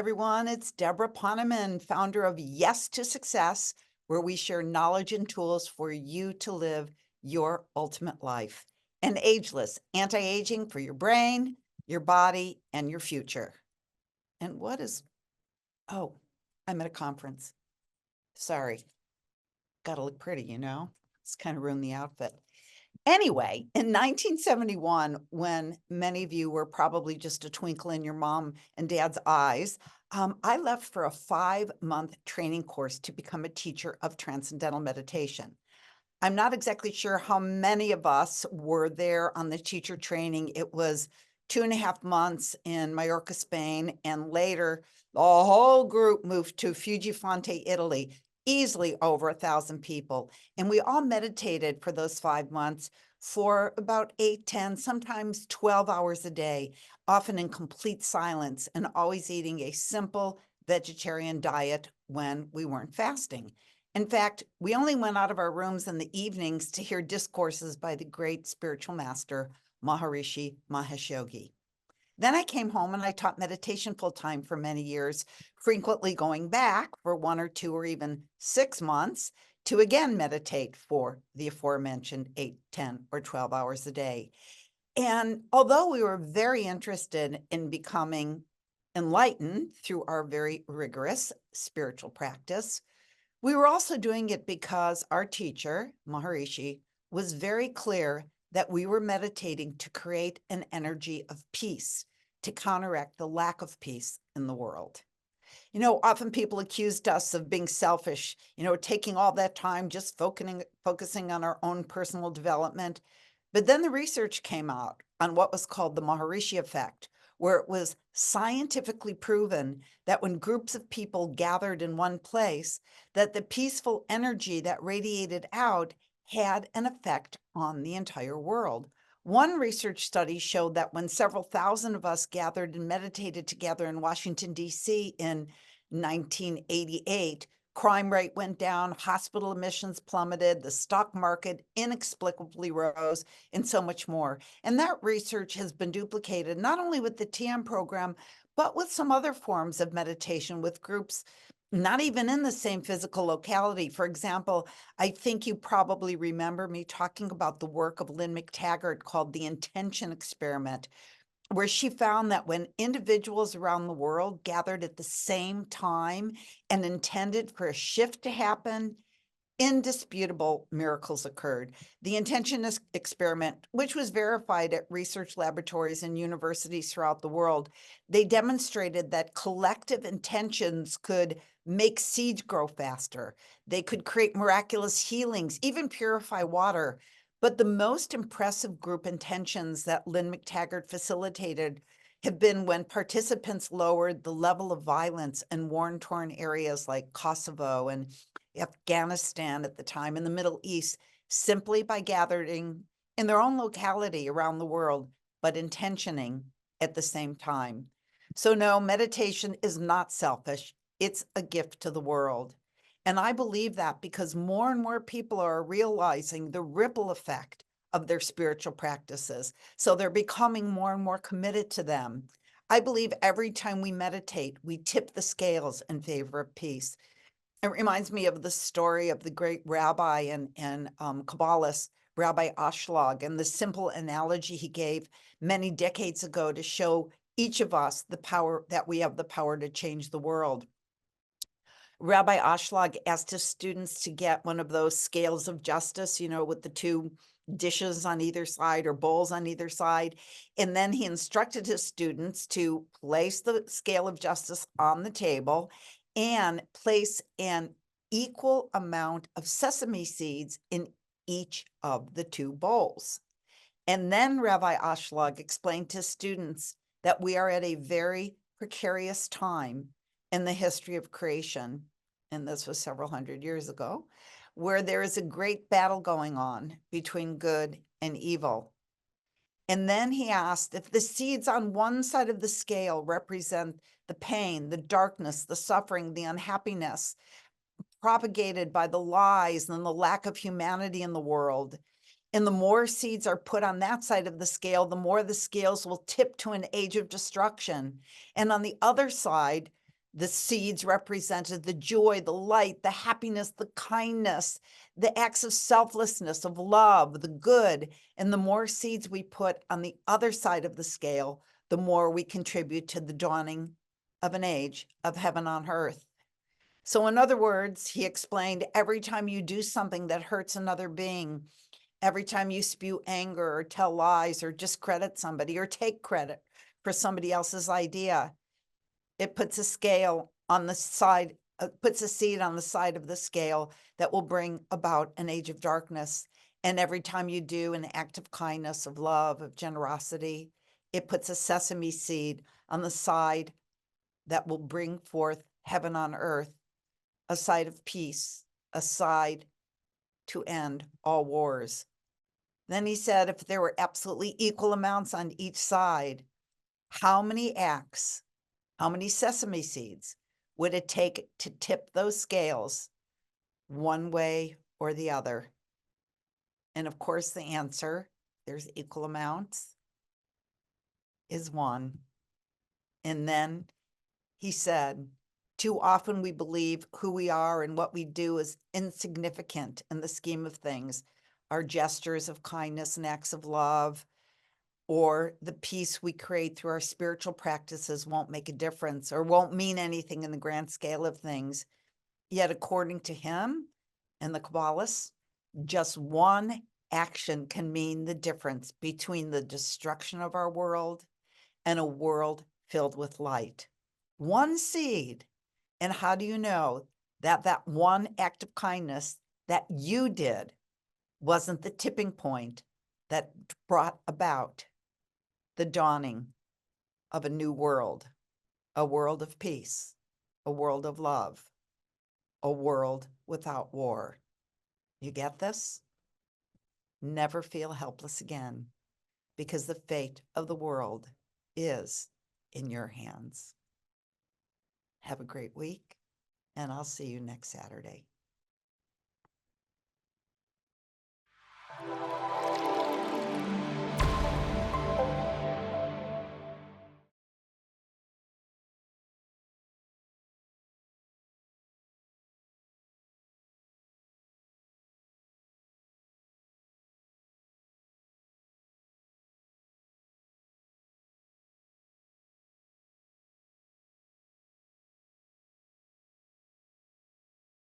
everyone. It's Deborah Poneman, founder of Yes to Success, where we share knowledge and tools for you to live your ultimate life. And ageless, anti aging for your brain, your body, and your future. And oh, I'm at a conference. Sorry. Got to look pretty, It's kind of ruined the outfit. Anyway, in 1971, when many of you were probably just a twinkle in your mom and dad's eyes, I left for a 5-month training course to become a teacher of transcendental meditation. I'm not exactly sure how many of us were there on the teacher training. It was 2.5 months in Mallorca, Spain, and later the whole group moved to Fujifonte, Italy, easily over 1,000 people. And we all meditated for those 5 months for about 8, 10, sometimes 12 hours a day, often in complete silence and always eating a simple vegetarian diet when we weren't fasting. In fact, we only went out of our rooms in the evenings to hear discourses by the great spiritual master, Maharishi Mahesh Yogi. Then I came home and I taught meditation full time for many years, frequently going back for 1 or 2 or even 6 months to again meditate for the aforementioned 8, 10, or 12 hours a day. And although we were very interested in becoming enlightened through our very rigorous spiritual practice, we were also doing it because our teacher, Maharishi, was very clear that we were meditating to create an energy of peace to counteract the lack of peace in the world. Often people accused us of being selfish, taking all that time just focusing on our own personal development. But then the research came out on what was called the Maharishi effect, where it was scientifically proven that when groups of people gathered in one place, that the peaceful energy that radiated out had an effect on the entire world. One research study showed that when several thousand of us gathered and meditated together in Washington, D.C. in 1988, crime rate went down, hospital admissions plummeted, the stock market inexplicably rose, and so much more. And that research has been duplicated not only with the TM program, but with some other forms of meditation with groups not even in the same physical locality. For example, I think you probably remember me talking about the work of Lynn McTaggart called the Intention Experiment, where she found that when individuals around the world gathered at the same time and intended for a shift to happen, indisputable miracles occurred. The intention experiment, which was verified at research laboratories and universities throughout the world, they demonstrated that collective intentions could make seeds grow faster. They could create miraculous healings, even purify water. But the most impressive group intentions that Lynn McTaggart facilitated have been when participants lowered the level of violence in war-torn areas like Kosovo and Afghanistan at the time, in the Middle East, simply by gathering in their own locality around the world, but intentioning at the same time. So no, meditation is not selfish. It's a gift to the world. And I believe that because more and more people are realizing the ripple effect of their spiritual practices. So they're becoming more and more committed to them. I believe every time we meditate, we tip the scales in favor of peace. It reminds me of the story of the great rabbi and Kabbalist, Rabbi Ashlag, and the simple analogy he gave many decades ago to show each of us the power that we have the power to change the world. Rabbi Ashlag asked his students to get one of those scales of justice, with the two dishes on either side or bowls on either side. And then he instructed his students to place the scale of justice on the table and place an equal amount of sesame seeds in each of the two bowls. And then Rabbi Ashlag explained to students that we are at a very precarious time in the history of creation, and this was several hundred years ago, where there is a great battle going on between good and evil. And then he asked if the seeds on one side of the scale represent the pain, the darkness, the suffering, the unhappiness propagated by the lies and the lack of humanity in the world. And the more seeds are put on that side of the scale, the more the scales will tip to an age of destruction. And on the other side, The seeds represented the joy, the light, the happiness, the kindness, the acts of selflessness, of love, the good. And the more seeds we put on the other side of the scale, the more we contribute to the dawning of an age of heaven on earth. So, in other words, he explained, every time you do something that hurts another being, every time you spew anger or tell lies or discredit somebody or take credit for somebody else's idea, it puts a scale on the side, puts a seed on the side of the scale that will bring about an age of darkness. And every time you do an act of kindness, of love, of generosity, it puts a sesame seed on the side that will bring forth heaven on earth, a side of peace, a side to end all wars. Then he said, if there were absolutely equal amounts on each side, how many acts, how many sesame seeds would it take to tip those scales one way or the other? And of course, the answer, there's equal amounts, is 1. And then he said, too often we believe who we are and what we do is insignificant in the scheme of things. Our gestures of kindness and acts of love, or the peace we create through our spiritual practices, won't make a difference or won't mean anything in the grand scale of things. Yet, according to him and the Kabbalists, just one action can mean the difference between the destruction of our world and a world filled with light. One seed. And how do you know that that one act of kindness that you did wasn't the tipping point that brought about the dawning of a new world, a world of peace, a world of love, a world without war? You get this? Never feel helpless again, because the fate of the world is in your hands. Have a great week, and I'll see you next Saturday.